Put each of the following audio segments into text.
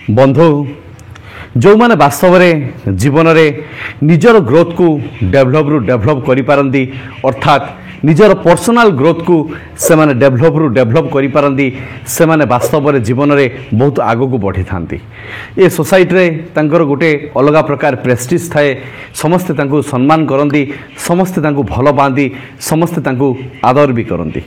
बंधु जो मैंने वास्तव में जीवन में निजर ग्रोथ को डेभलप करिपारंती अर्थात निजर पर्सनल ग्रोथ को से माने डेभलप करिपारंती से माने वास्तव में जीवन में बहुत आग को बढ़ी था। ये सोसाइटी रे तांकर गोटे अलग प्रकार प्रेस्टिज थाए। समस्ते तांको सम्मान करती, समस्ते तांको भल पाती, समस्ते तांको आदर भी करती।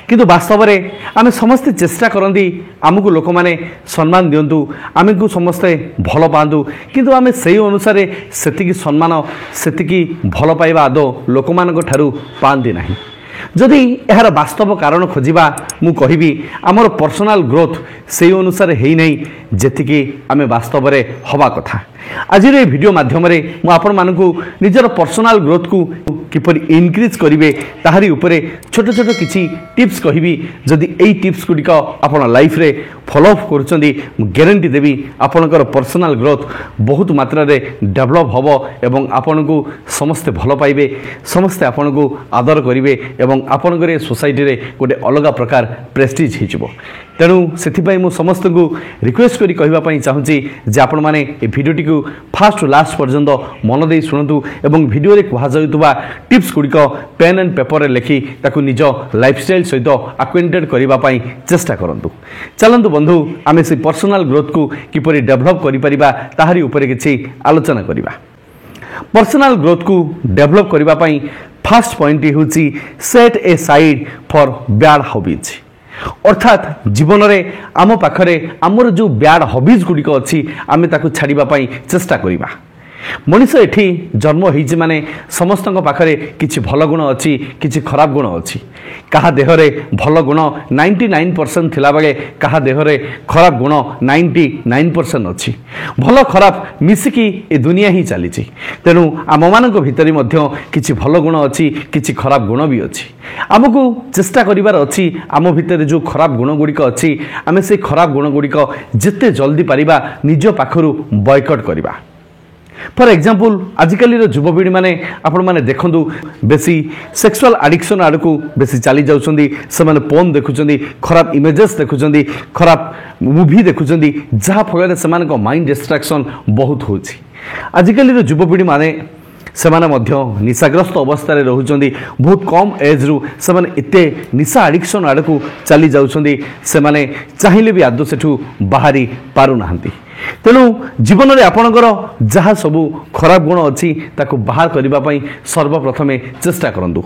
किंतु वास्तव में आम समस्ते चेष्टा करती आमको लोक मैंने सम्मान दिंतु, आमको समस्ते भल पातु, किंतु आम से अनुसार से सम्मान से भल पाइबा आदौ लोक मान पाती ना। जदि यार वास्तव कारण खोजा मु कहि आमर पर्सनल ग्रोथ से अनुसार है नहीं जेतिकी आम वास्तव में हवा कथा। आज ये वीडियो माध्यम मुझे निजर पर्सनल ग्रोथ को किपर इनक्रीज करेंगे ताहारी उपरे छोट छोट किसी टिप्स कहि। जदि यही टिप्स गुड़िक आप लाइफ रे फॉलो अप कर गारंटी देवी आपणकर पर्सनल ग्रोथ बहुत मात्रा रे डेवलप हम एवं आपण को समस्ते भल पाइबे, समस्ते आपण को आदर करेंगे एवं आपणकर सोसाइटी रे गोटे अलग प्रकार प्रेस्टिज हो। तेणु से मु समस्त को रिक्वेस्ट करी कहवाई चाहूँगी जे आपण मैंने ये भिडियोटी को फास्ट टू लास्ट पर्यंत मन दे शुणु एवं भिडियो रे कहुवा टिप्स गुड़िक पेन एंड पेपर लिखि ताकू निज लाइफस्टाइल सहित आक्वेंटेड करने चेष्टा करूँ। चलतु बंधु आम से पर्सनल ग्रोथ को किपरि डेभलप करिपरिबा ताहारी उपरे किछि आलोचना करिबा। पर्सनल ग्रोथ को डेभलप करने फास्ट पॉइंट होछि set aside for bad hobbies. अर्थात जीवन में आम पाखरे आमर जो बैड हॉबीज गुड़िक अच्छी आम ताकू छाड़ापी चेष्टा करवा। मनीष एठी जन्म होइछि माने समस्त पाखरे किछि भल गुण अच्छी, किछि खराब गुण अच्छी। कहा देहरे भल गुण 99% थिला बेले कहा देहरे खराब गुण 99% अच्छी। भल खराब मिसिकी ए दुनिया ही चली। तेणु आम मानक भितर मध्य किछि भल गुण अच्छी, किछि खराब गुण भी अच्छी। आमको चेष्टा करिवार अच्छी आम भितर जो खराब गुण गुड़िक अच्छी आम से खराब गुण गुड़िक जिते जल्दी पारिबा निज पाखरु बॉयकट करिबा। फॉर एग्जांपल आजिकल युवपीढ़ी माने आपण माने देखंतु बेसी सेक्सुअल एडिक्शन आड़ को बेसी चली जाउछंदी। से माने पोर्न देखुछंदी, खराब इमेजेस देखुछंदी, खराब मूवी देखुछंदी, जहा फल से माने को माइंड डिस्ट्रैक्शन बहुत होछि। आजिकल युवपीढ़ी माने सेमाने मध्य निशाग्रस्त अवस्था रे रहुचंदी। बहुत कम एज रु सेमाने इते निशा एडिक्शन आड़ को चली जाउछंदी। सेमाने चाहिले भी आदौ सेठू बाहरी पारु नाहंती। तेणु जीवन में आपणकर जहाँ सबू खराब गुण अच्छी ताकू बाहर करने सर्वप्रथमे चेष्टा करूँ।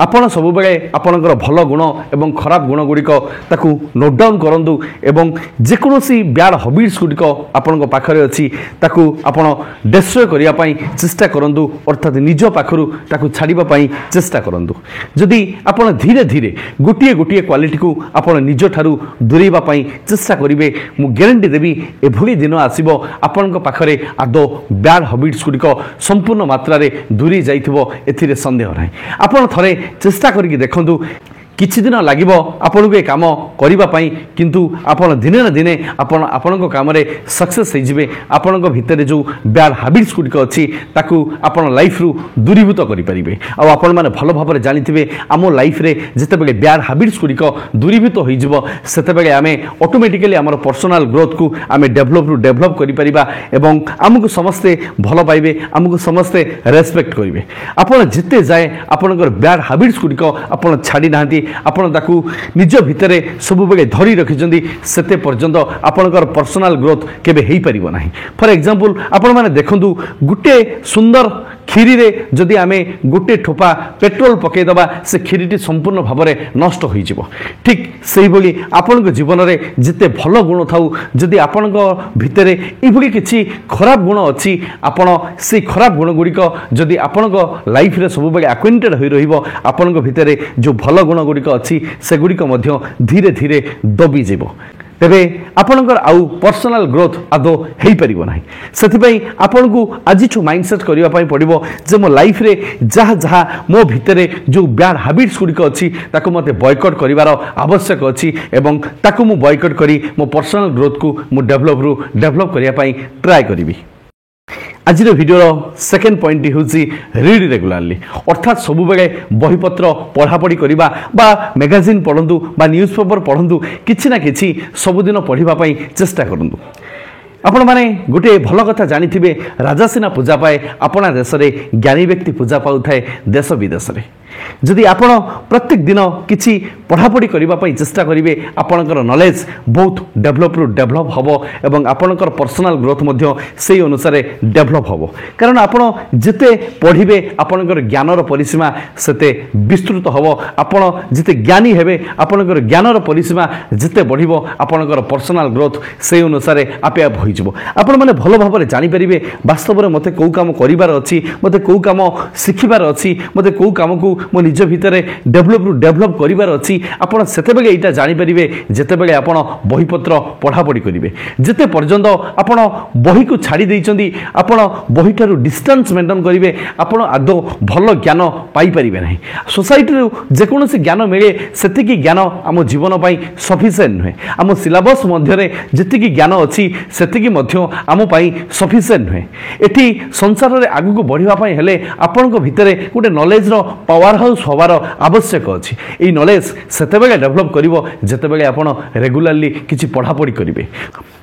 आपण सब बेले आपणकर भल गुण एवं खराब गुण गुड़िक ताकू नोट डाउन करूँ एवं जेकोसी बैड हॉबीज गुड़िक आपण पाखरे अच्छी ताकू आपण डिस्ट्रॉय करने चेष्टा करूँ। अर्थात निज पाखरु ताकू छाड़ापी चेष्टा करूँ। जदि आपण धीरे धीरे गोटे गोटे क्वालिटी को आपण निज ठारू दूरेवाई चेष्टा करेंगे मु गारंटी देवी एभली दिन आसीबो आपनक पाखरे आदौ बैड हॉबीज गुड़िक संपूर्ण मात्रा रे दूरी जाइथिबो एथिरे संदेह नाही। आपण थरे चेष्टा करके देखंतु किछि दिन लागिबो आपनको ए काम करिबा पई, किंतु आपण दिने न दिने आपण आपनको काम रे सक्सेस हो जिवे। आपनको भितरे जो बैड हैबिट्स गुड़िक अच्छी ताकू आपण लाइफ रु दूरीभूत करि परिबे। आ आपण माने भलो भाबरे जानिथिबे आमो लाइफ रे जते बेले बैड हैबिट्स गुड़िक दूरीभूत हो जिवो सेते बेले आमे ऑटोमेटिकली हमर पर्सनल ग्रोथ को आमे डेभलप करि परिबा एवं हमको समस्ते भलो पाइबे, हमको समस्ते रेस्पेक्ट करिवे। आपण जते जाय आपनकर बैड हैबिट्स गुड़िक आपण छाडी नाहंती, आपण ताकू निज भितरे सब बेले धरी रखिछंदी सेते पर्यंत आपणकर पर्सनल ग्रोथ केबे हेई परिबो नाही। फॉर एग्जांपल आपण माने देखंतु गुटे सुंदर खीरी रे जदि आमे गुटे ठोपा पेट्रोल पके दबा से खीरीटी संपूर्ण भाव में नष्ट हो जिवो। ठीक सेही बोली आपणक जीवन में जिते भल गुण थाउ जदि आपणक भितरे एभली किछि खराब गुण अच्छी आपण से खराब गुण गुड़िक जदि आपणक लाइफ रे सब बेले एक्वेंटेड होई रहिबो आपणक भितरे जो भल गुण गुड़िक अच्छी से गुड़िक मध्य धीरे धीरे दबी जिवो। तेबे आपणकर आउ पर्सनल ग्रोथ आदौ हेई परिबो नाही। सेथिपई आपनको आजिठु माइंडसेट करिवा पई पड़िबो जे मो लाइफ रे जहा जहा मो भितरे जो बैड हैबिट्स गुड़िक अच्छी ताकू मते बॉयकट करिवार आवश्यक अच्छी एवं ताकू मु बॉयकट करी मो पर्सनल ग्रोथ को मु डेभलप करिया पई ट्राई करिवि। आज भिडियो सेकेंड पॉइंट हूँ रीड रेगुलारली अर्थात सब बेले बहीपत्र पढ़ापढ़ी करवा बा मैगजीन पढ़ु बा न्यूज़पेपर पढ़ु किछि ना किछि सबुदिन पढ़ापी चेष्टा करूँ। आपण मैंने गोटे भल कथा जानी राजा सिना पूजा पाए अपना देश में ज्ञानी व्यक्ति पूजा पाऊ थाए देश विदेश में जदि आपण प्रत्येक दिन किसी पढ़ापढ़ी करने चेष्टा करेंगे आपणकर नॉलेज बहुत डेभलप हम एवं आपणकर पर्सनल ग्रोथ से अनुसार डेभलप हम कारण आपण जिते पढ़े आपणकर ज्ञानर परिसीमा सेते विस्तृत हम आपण जिते ज्ञानी हेबे आपणकर ज्ञानर परिसीमा जिते बढ़िबो आपणकर पर्सनल ग्रोथ से अनुसार आपे आप होइजबो आपण माने भलो भाबरे जानि परिबे वास्तव में मते को काम करिवार अछि मते को काम शिखिबार अछि मते को काम को मो निज भितर डेभलप करिवार अछि आपण सेते बेले एटा जानि परिबे जेते बेले आपण बहीपत्र पढ़ापढ़ी करिवे जेते पर्यंत आपण बही को छाड़ी दैचंदी आपण बही ठारू डिस्टेंस मेंटेन करिवे आपण आदो भलो ज्ञान पाई परिबे नाही सोसाइटी रो जेकोनोसी ज्ञान मिले सेतिकी ज्ञान आम जीवन पाई सफिशिएंट नुहे आम सिलेबस मध्यरे जेतिकी ज्ञान अछि सेतिकी मध्य आम पाई सफिशिएंट नुहे एठी संसार रे आगु को बढ़िबा पाई हेले आपण को भितरे गोटे नॉलेज रो पावर हाउस होबार आवश्यक अछि एई नॉलेज सेते बेले डेभलप करिवो जेते बेले आपण रेगुलरली किछि पढ़ापढ़ी करिवे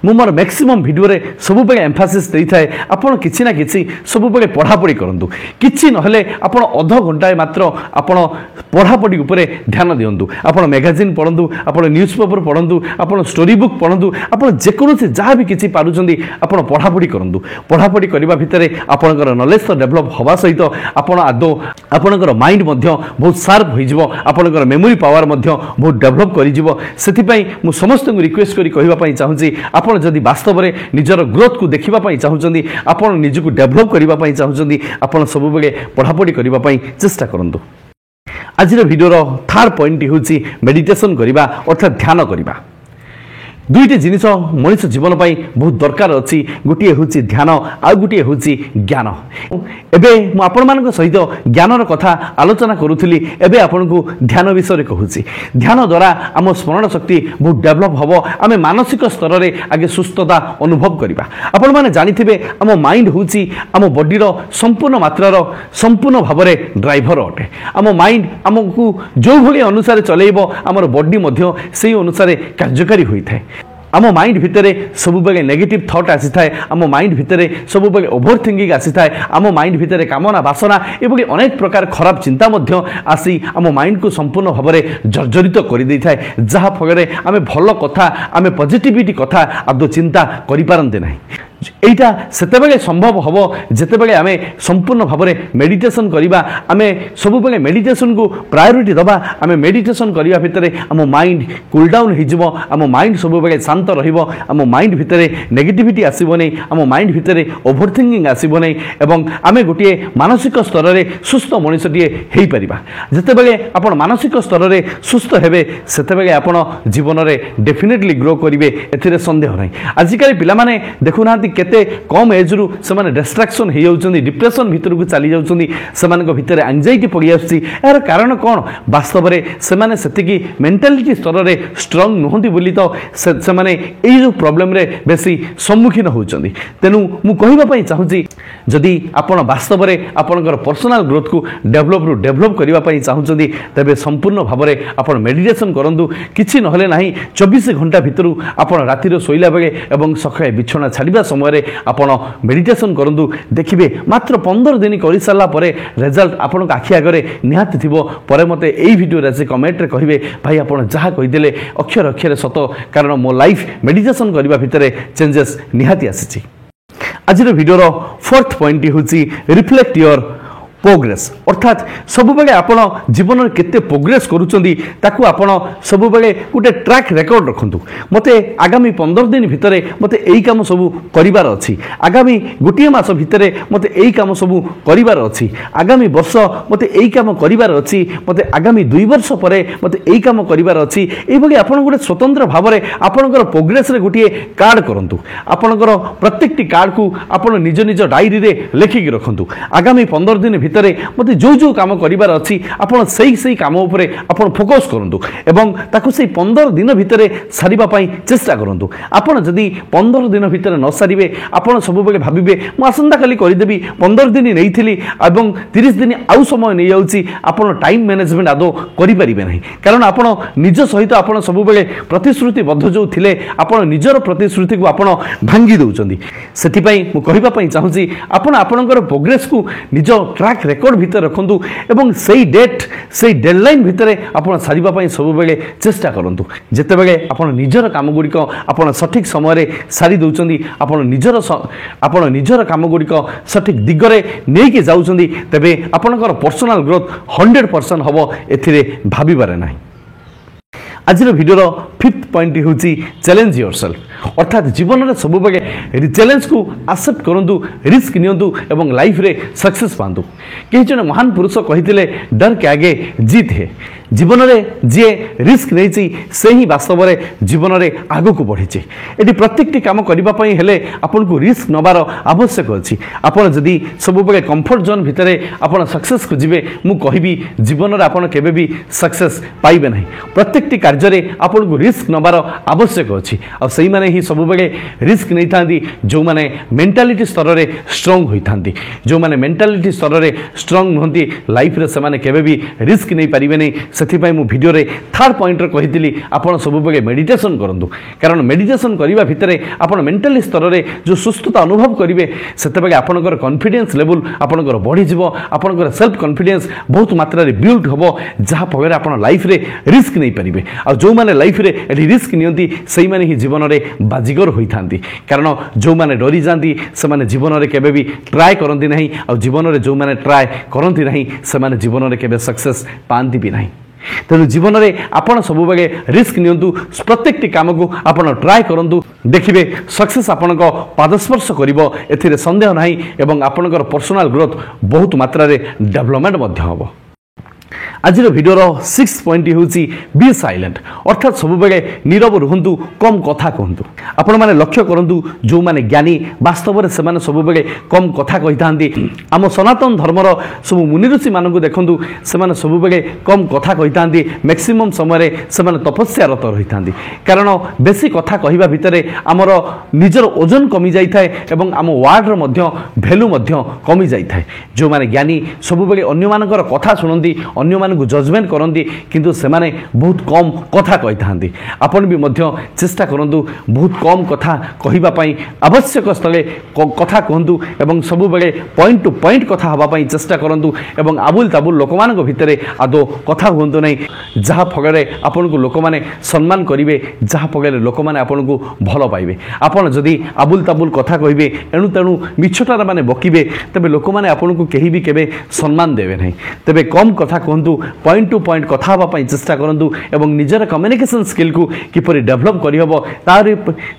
मु मोर मैक्सिमम वीडियो रे सब बेले एम्फासिस देई थाए आपण किछि ना किछि सब बेले पढ़ापढ़ी करंतु किछि नहले आपण आधा घंटा मात्र आपण पढ़ापढ़ी उपरे ध्यान दियंतु आपण मैगजीन पढंतु आपण न्यूज़पेपर पढंतु आपण स्टोरी बुक पढंतु आपण जेकोनोसी जहा भी किछि पारुचंदी आपण पढ़ापढ़ी करंतु पढ़ापढ़ी करबा भितरे आपणकर नॉलेज तो डेभलप होबा सहित आपण आदो आपणकर माइंड मध्य बहुत शार्प होइजबो आपणकर मेमोरी पावर मध्य बहुत डेभलप करिजिबो सेति पई मु समस्त को रिक्वेस्ट करी कहबा पई चाहूची आपण जदि वास्तव में निजर ग्रोथ को देखिबा पई चाहूचंदी आपण निज को डेभलप करिबा पई चाहूचंदी आपण सब बेले पढ़ापढ़ी करिबा पई चेष्टा करंतु आज वीडियो रो थर्ड पॉइंट होची मेडिटेशन करिबा अर्थात ध्यान करिबा दुईटी जिनिस मनुष्य जीवन पाई बहुत दरकार अच्छी गोटे हूँ ध्यान आउ गोटे हूँ ज्ञान एबे मु आपण मान सहित ज्ञानर कथा आलोचना करुली एबे आपण को ध्यान विषय कहूँ ध्यान द्वारा आम स्मरण शक्ति बहुत डेभलप हम आम मानसिक स्तर में आगे सुस्थता अनुभव करवा आपण मैंने जानी आम माइंड हूँ आम बॉडी संपूर्ण मात्रार संपूर्ण भाव में ड्राइवर अटे आम माइंड आमको जो भाई अनुसार चलेब आमर बॉडी से अनुसार कार्यकारी होता है आम माइंड भितर सब बेले नेगेटिव थॉट आसी थाए आम माइंड भितर सब बेले ओवर थिंकिंग आसी थाए आम माइंड भितर कामना बासना एभली अनेक प्रकार खराब चिंता मध्य आसी आम माइंड को संपूर्ण भाव में जर्जरित कर दे थाए जहाँ फल आम भल कथा आम पॉजिटिविटी कथा आदौ चिंता करि पारंते नाही एटा सेतेबेले संभव हम जेतेबेले आम संपूर्ण भाव में मेडिटेशन करवा आम सब बेले मेडिटेशन को प्रायोरिटी दबा आम मेडिटेशन करवा भितर आम माइंड कूल डाउन हो आम माइंड सब बेले शांत रहिबो आम माइंड भितर नेगेटिविटी आसीबो नै आम माइंड भितर ओवर थिंकिंग आसीबो नै एवं आम गोटे मानसिक स्तर में सुस्थ मनुष्यटीए हो पारिबा जेतेबेले आपण मानसिक स्तर में सुस्थ हेबे सेतेबेले आपण जीवन में डेफिनेटली ग्रो करिवे एथिरे संदेह नै आजिकल पिला माने देखुना केते कम एज रु से डिस्ट्रैक्शन हो जाउछन्ती डिप्रेशन भीतर को चली जाउछन्ती सेमानक भीतर एंजाइटी पड़ी आछी यार कारण कौन वास्तव में सेमाने सेतिकी मेंटालिटी स्तर में स्ट्रांग नहंती बोली तो सेमाने एई जो प्रॉब्लम रे बेसी सम्मुखीन होउछन्ती तेनु मु कहिबा पई चाहूची जदि आपण वास्तव में आपनकर पर्सनल ग्रोथ को डेभलप करबा पई चाहूछन्ती तबे संपूर्ण भाव में आपण मेडिटेशन करंतु किछि नहले नाही 24 घंटा भीतर आपण राति रो सोइला बेले एवं सकाळे बिछना छाडिबा समय आपण मेडिटेशन करंतु देखिबे मात्र 15 दिन कर सारा पर रिजल्ट आपण आखि आगे निहाती थिबो परे मते एई वीडियो रे कमेंट रे कहिबे भाई आपण जहा कहिदेले अक्षर अक्षर सत कारण मो लाइफ मेडिटेशन करबा भितरे चेंजेस निहाती आसीची आज वीडियो रो फोर्थ पॉइंट होची रिफ्लेक्ट योर प्रोग्रेस अर्थात सब बेले आपण जीवन में केते प्रोग्रेस करूचंदी ताकू आपण सब बेले गोटे ट्रैक रेकॉर्ड रखंतु मते आगामी 15 दिन भितरे मते एई काम सब करिवार अछि आगामी गोटे मास भितरे मते एई काम सब करिवार अछि आगामी वर्ष मते एई काम करिवार अछि मते आगामी 2 वर्ष परे मते एई काम करिवार अछि एई भली आपण गोटे स्वतंत्र भाव में आपणकर प्रोग्रेस रे गोटे कार्ड करंतु आपणकर प्रत्येकटी कार्ड को आपण निज निज डायरी रे लेखिक रखंतु आगामी 15 दिन ভিতরে মতে जो काम करिबार अछि आपण सेही काम उपरे आपण फोकस करंतु एवं ताकू सेही 15 दिन भितरे सारिबा पई चेष्टा करंतु आपण जदी 15 दिन भितरे न सारिबे आपण सब बेले भाबिबे मु आसंता काली करि देबी 15 दिन नेइथिली एवं 30 दिन आउ समय नै जाउची आपण टाइम मैनेजमेंट आदो करि परिबे नाही कारण आपण निज सहित आपण सब बेले प्रतिश्रुतिबद्ध जो थिले आपण निजर प्रतिश्रुति को आपण भांगी दउचंदी सेति पई मु कहिबा पई चाहूची आपण आपणकर प्रोग्रेस को निज ट्रैक रेकॉर्ड भितर रखंतु एवं सेही डेट सेही डेडलाइन भितर आपण सारिबा पई सब बेले चेष्टा करंतु जेते बेले आपण निजर काम गुडी को आपण सठिक समय रे सारी दउचंदी आपण निजर काम गुडी को सठिक दिगरे नै के जाउचंदी तबे आपणकर पर्सनल ग्रोथ 100% हबो एथिरे भाबिबारे नाही आजिर भिडियोर 5th पॉइंट होची चैलेंज योरसेल्फ अर्थात जीवन में सब बेले चैलेंज को एक्सेप्ट करंतु रिस्क नियंतु एवं लाइफ रे सक्सेस पांतु कई जन महान पुरुष कहिथिले डर के आगे जीत है जीवन में जी रिस्क नहीं से ही वास्तव में जीवन में आग को बढ़ी ये प्रत्येक काम करने हेले आपन को रिस्क नबार आवश्यक अच्छी आपड़ जदि सब बेले कंफर्ट जोन भितर आप सक्सेस खोजे मु कहि जीवन में आपड़ केबे भी सक्सेस पाइबे नहीं प्रत्येक कार्य आपन को रिस्क नबार आवश्यक अच्छी आ सही माने ही सब बेले रिस्क नहीं था जो माने मेंटालिटी स्तर में स्ट्रांग होता जो माने मेंटालिटी स्तर में स्ट्रांग नुहति लाइफ रे से केबे भी रिस्क नहीं पारिबे नहीं से मु भिडियो रे 3rd पॉइंट कही आपड़ सब बेले मेडिटेशन करूँ कारण मेडिटेशन करने भितर आपड़ मेंटाली स्तर में जो सुस्थता अनुभव करेंगे से आपंकर कॉन्फिडेंस लेवल आपंकर बढ़ीज आपंकर सेल्फ कॉन्फिडेंस बहुत मात्रा बिल्ड हम जहाँफल आप लाइफ रे रिस्क नहीं पारे आ जो मैंने लाइफ रे रिस्क नियंती से मैंने ही जीवन में बाजीगर होता कारण जो मैंने डरी जाती से जीवन में केबे भी ट्राए करती ना आ जीवन में जो मैंने ट्राए करती ना से जीवन में केबे सक्सेस पाती भी ना तेणु जीवन में आपड़ सब बेले रिस्क नियंतु प्रत्येक काम को आपड़ ट्राए करूँ देखिए सक्सेस आपण पादस्पर्श कर संदेह ना एवं आपणकर पर्सनल ग्रोथ बहुत मात्रा डेवलपमेंट हम आज भिडियोर 6th पॉइंट हूँ बी साइलेंट अर्थात सब बेले नीरव रुहतु कम कथा कहतु आपण मैंने लक्ष्य करूँ जो मैंने ज्ञानी वास्तव में से सब बेले कम कथा कही था आम सनातन धर्मर सब मुनि ऋषि मानक देखूँ से सब बेले कम कथा कही था मैक्सिमम समय से तपस्यारत रही था कारण बेसी कथा कहवा भितर आमर निजर ओजन कमी जाए एवं आम वार्डर भैल्यू कमी जाए जो मैंने ज्ञानी सब बेले अन्य कथा शुणती अन्य जजमेंट करती किंतु से माने बहुत कम कथा कही था आपन भी चेष्टा करूँ बहुत कम कथा कहवाई आवश्यक स्थले कथा कहतु एवं सब बेले पॉइंट टू पॉइंट कथा हाँपाई चेष्टा करूँ एवं आबुल ताबुल लोक मान भितर आदौ कथा हूँ ना जहाँफल आपन को लोक मैंने सम्मान करेंगे जहाँफल लोक मैंने आपन को भल पाइबे आपन जदि आबुल ताबुल कथा कहे एणु तेणु मिछटार मैंने बकिबे तेबे लोक मैंने आपन को कहीं भी केबे सम्मान देवे नहीं तेबे कम कथा कहतु पॉइंट टू पॉइंट कथा हाँपाई चेष्टा करूँ एवं निजर कम्युनिकेशन स्किल को किपरि डेवलप करहब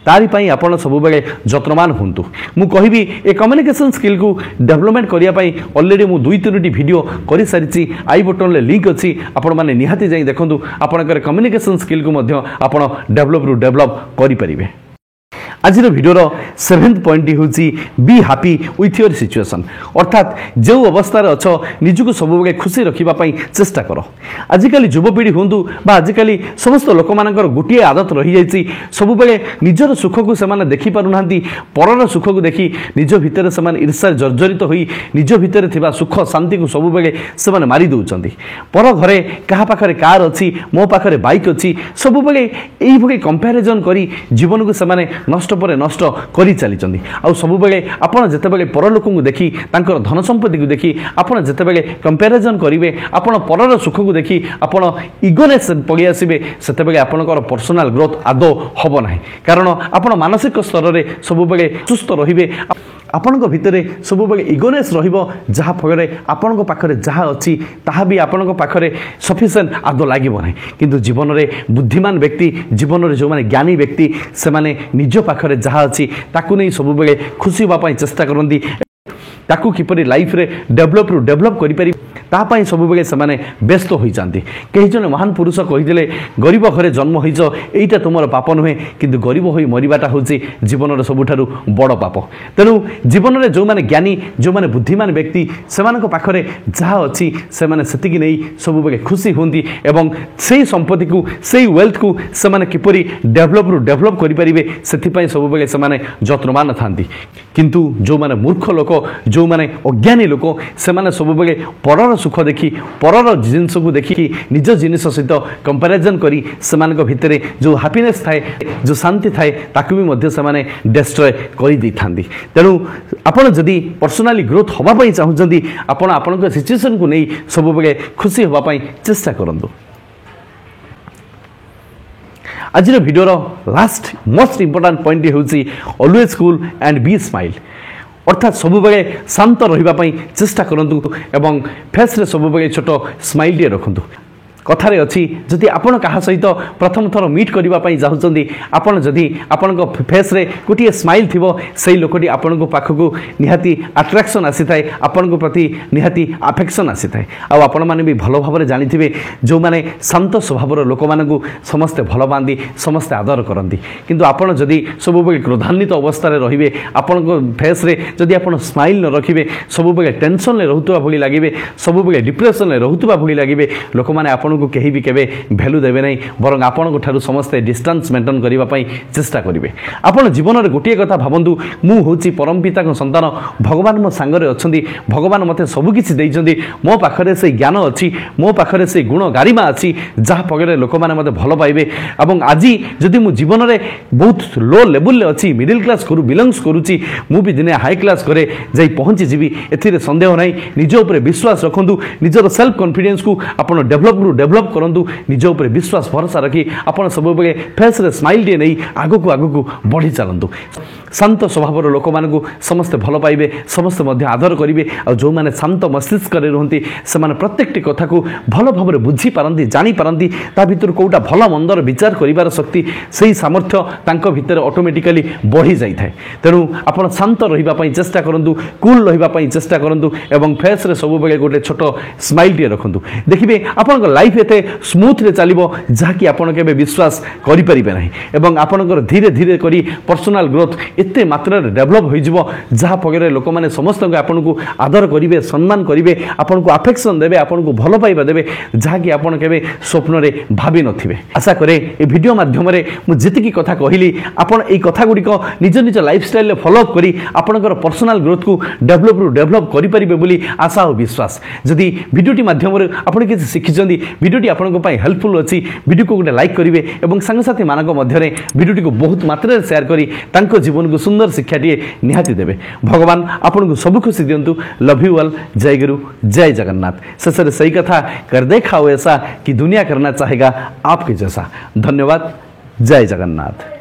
तारी आपन सब बेले जत्नवान हूँ मु कहि ए कम्युनिकेशन स्किल को डेवलपमेंट करने ऑलरेडी मु 2-3 वीडियो कर सारी आई बटन में लिंक अच्छी आपण मैंने निहाती जाई देखंतु आपनकर कम्युनिकेशन स्किल को आपण डेवलप करें आज भिडियोर 7th पॉइंट हूँ be happy with your situation अर्थात जो अवस्था अच्छ निजक सब बेले खुशी रखापी चेष्टा कर आजिकल युवपीढ़ी हूँ आजिकल समस्त लोक मान गोटे आदत रही जाइए सब बेले निजर सुख को से देखिपारना परर सुख को देखी निज भितर से ईर्षा जर्जरित हो निज भितर थिबा सुख शांति को सब बेले से मारी दौरान पर घरे क्या पाखे कार अच्छी मो पाखे बाइक अच्छी सब बेले यही कंपेरिजन करी जीवन को से नष्ट पर नष्ट कर चली आ सब बेले आपड़ जितेबाला परलोक को देखी धन संपत्ति को देखी आपड़ जितेबाला कंपेरिजन करेंगे आपड़ परर सुख को देखी आपड़ इगोनेस पलि आसबे से आपणकर पर्सनल ग्रोथ आदौ हम ना कारण आपड़ मानसिक स्तर में सब बेले सुस्थ रे आपण भितर सब बेले इगोनेस रहाँफल आपण पाखे जहाँ अच्छी ताहा भी आपण पाखे सफिसीयंट आदौ लगे ना किंतु जीवन में बुद्धिमान व्यक्ति जीवन में जो मैंने ज्ञानी व्यक्ति से माने निज पाखे जहाँ अच्छी ताकू नहीं सब बेले खुशी होगापी चेष्टा करती ताकू किपरि लाइफ रे डेवलप करि तापाई सबुबेले सेमाने व्यस्त होई जांती केही जने महान पुरुष कहिदिले गरीब घरे जन्म होइछ एइटा तुमर पाप नुहे किंतु गरीब होई मरिबाटा होउची जीवनर सबुठारु बड़ पाप तेनु जीवन रे जो माने ज्ञानी जो माने बुद्धिमान व्यक्ति सेमानक पाखरे जहा अछि सेमाने सेतिकी नै सबुबेले खुशी होंती एवं सेही संपत्ति को सेही वेल्थ को सेमाने किपरि डेभलप करि परिबे सेति पई सबुबेले सेमाने जत्नवान थांती किंतु जो माने मूर्ख लोक जो माने अज्ञानी लोक सेमाने सबुबेले परर सुख देखि परर जिनिस को देखि निज जिनिस सहित कंपैरिजन करी सेमानक भितरे जो हैप्पीनेस थाए जो शांति थाए ताकु भी मध्य सेमाने डिस्ट्रॉय करि दी थांती तेनु आपण जदी पर्सनली ग्रोथ होबा पई चाहुचंदी आपण आपनक सिचुएशन को नै सबुबेले खुशी होबा पई चेष्टा करंदु आज भिडियोर लास्ट मोस्ट इंपोर्टेंट पॉइंट होची always cool and be smile अर्थात सबुबेले शांत रहिबा चेष्टा करंतु एवं फेस रे सबुबेले छोट स्माइल टे रखंतु कथारे अच्छी जदि आपण कहा सहित प्रथम थर मीट करने चाहूँगी आपड़ जदि आपण फेस रे गोटे स्माइल थी से लोकटी आपण पाखक निहाती अट्राक्शन आसी थाए आपण प्रति निहाती आफेक्शन आसी थाए आपण मैंने भी भल भाव जानी जो मैंने शांत स्वभाव लोक मानू समस्ते भल पाती समस्ते आदर करती किंतु आपण जदि सब क्रोधान्वित अवस्था रे आपण फेस रे जदि आपण स्माइल न रखिए सब टेंशन रोकवा भली लगे सब डिप्रेशन रोकवा भली लगे लोक मैंने आपण को कहीं भी केबे वैल्यू देवे नहीं बरं आपण ठारू समस्ते डिस्टेंस मेंटेन करने चेष्टा करेंगे आपण जीवन में गोटे कथा भावतु मु होची परम पिता संतान भगवान मो सांगरे अच्छी भगवान मते सबकिछि देइछन्ती मो पाखरे से ज्ञान अच्छी मो पाखरे से गुण गारिमा अच्छी जहाँ पकड़े लोक मैंने मते भल पाइबे और आज जदि मु जीवन में बहुत लो लेवल अच्छी मिडिल क्लास करू बिलंग्स करुच्ची मु भी दिने हाई क्लास करे जाई पहुँची जीवी एथिरे संदेह नहीं निज उपर विश्वास रखंतु निजर सेल्फ कॉन्फिडेंस को आपण डेभलप करंतु निज उपर विश्वास भरोसा रखी आपण सब फेस रे स्माइल टे नहीं आगु को बढ़ी चलतु शांत स्वभाव लोक मानू समस्ते भल पाइबे समस्ते आदर करेंगे और जो मैंने शांत मस्तिष्क रुहति से प्रत्येक कथा को भल भाव बुझी पारती जापारती ता भर कौटा भल मंदर विचार कर शक्ति से सामर्थ्य तांक भितर ऑटोमेटिकली बढ़ी जाए तेणु आप शांत रही चेष्टा करूँ कूल रही चेष्टा करूँ एवं फेस रे सब गोटे छोट स्माइल टे रखु देखिए आप लाइफ एते स्मूथ रे चलिबो जहाँकि आपण केबे विश्वास करि परिबे नाही एवं आपणकर धीरे धीरे करी पर्सनल ग्रोथ एते मात्रा रे डेवलप होई जिवो जहाँ पगरे लोक माने समस्त आपण को आदर करिवे सम्मान करिवे आपण को अफेक्शन देबे आपण को भलो पाइबा देबे जहाँकि आपण केबे स्वप्न रे भाबी नथिबे आशा करे ए वीडियो माध्यम रे मु जेतिकी कथा कहिली आपण ए कथा गुडी को निज निज लाइफस्टाइल रे फॉलो अप करी आपणकर पर्सनल ग्रोथ को डेवलप करि परिबे बोली आशा और विश्वास जदि वीडियोटी माध्यम रे आपण किछि सिखिजंदी वीडियोटी आपण हेल्पफुल अच्छी वीडियो को गोटे लाइक करेंगे और सांगसाथी मानक मध्य वीडियोटी को बहुत मात्रा शेयर करी तांको जीवन को सुंदर शिक्षाटी निहाती देवे भगवान आपन को सब खुशी दिंतु लव यू ऑल जय गुरु जय जगन्नाथ शेष सही कथा कर देखाओ ऐसा कि दुनिया करना चाहेगा आपके जैसा धन्यवाद जय जगन्नाथ।